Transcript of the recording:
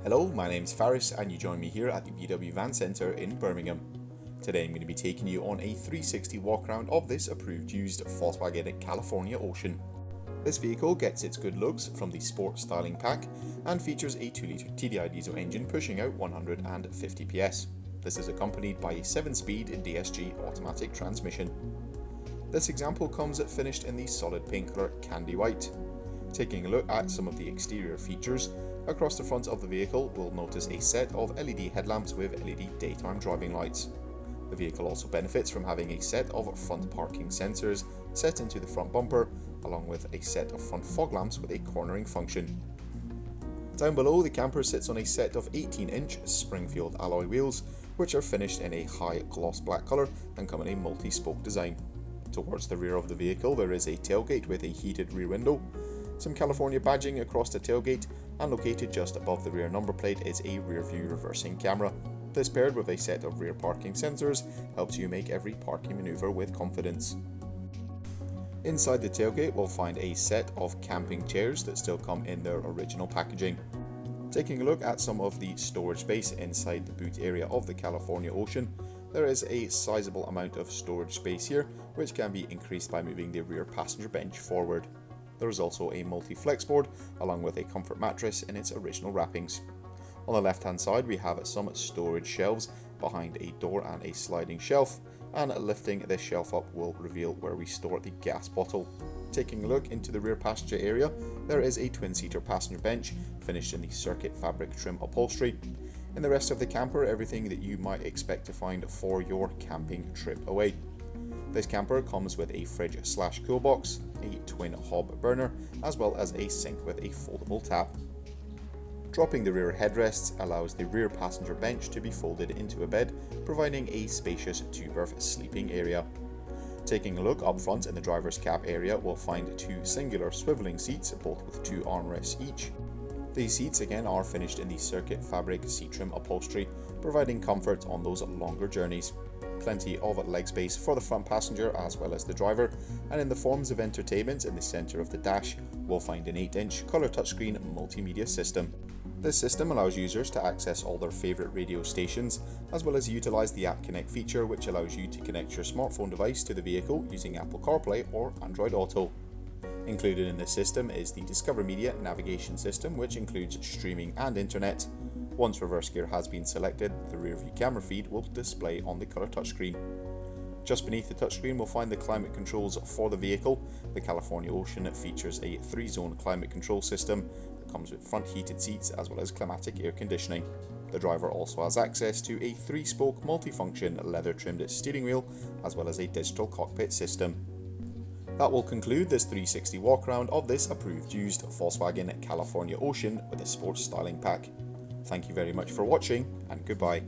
Hello, my name is Faris and you join me here at the VW Van Centre in Birmingham. Today I'm going to be taking you on a 360 walk around of this approved used Volkswagen California Ocean. This vehicle gets its good looks from the Sport Styling Pack and features a 2-litre TDI diesel engine pushing out 150 PS. This is accompanied by a 7-speed DSG automatic transmission. This example comes finished in the solid paint colour Candy White. Taking a look at some of the exterior features, across the front of the vehicle we'll notice a set of LED headlamps with LED daytime driving lights. The vehicle also benefits from having a set of front parking sensors set into the front bumper, along with a set of front fog lamps with a cornering function. Down below, the camper sits on a set of 18-inch Springfield alloy wheels, which are finished in a high gloss black colour and come in a multi-spoke design. Towards the rear of the vehicle there is a tailgate with a heated rear window, some California badging across the tailgate, and located just above the rear number plate is a rear view reversing camera. This, paired with a set of rear parking sensors, helps you make every parking manoeuvre with confidence. Inside the tailgate we'll find a set of camping chairs that still come in their original packaging. Taking a look at some of the storage space inside the boot area of the California Ocean, there is a sizable amount of storage space here, which can be increased by moving the rear passenger bench forward. There is also a multi-flex board along with a comfort mattress in its original wrappings. On the left hand side we have some storage shelves behind a door and a sliding shelf, and lifting this shelf up will reveal where we store the gas bottle. Taking a look into the rear passenger area, there is a twin-seater passenger bench finished in the circuit fabric trim upholstery. In the rest of the camper, everything that you might expect to find for your camping trip away. This camper comes with a fridge/cool box, a twin hob burner, as well as a sink with a foldable tap. Dropping the rear headrests allows the rear passenger bench to be folded into a bed, providing a spacious 2-berth sleeping area. Taking a look up front in the driver's cab area, we'll find 2 singular swiveling seats, both with 2 armrests each. These seats again are finished in the circuit fabric seat trim upholstery, providing comfort on those longer journeys. Plenty of leg space for the front passenger as well as the driver, and in the forms of entertainment in the centre of the dash we'll find an 8-inch colour touchscreen multimedia system. This system allows users to access all their favourite radio stations, as well as utilise the App Connect feature, which allows you to connect your smartphone device to the vehicle using Apple CarPlay or Android Auto. Included in this system is the Discover Media navigation system, which includes streaming and internet. Once reverse gear has been selected, the rear view camera feed will display on the colour touchscreen. Just beneath the touchscreen we'll find the climate controls for the vehicle. The California Ocean features a 3-zone climate control system that comes with front heated seats as well as climatic air conditioning. The driver also has access to a 3-spoke multifunction leather trimmed steering wheel as well as a digital cockpit system. That will conclude this 360 walk around of this approved used Volkswagen California Ocean with a sports styling pack. Thank you very much for watching, and goodbye.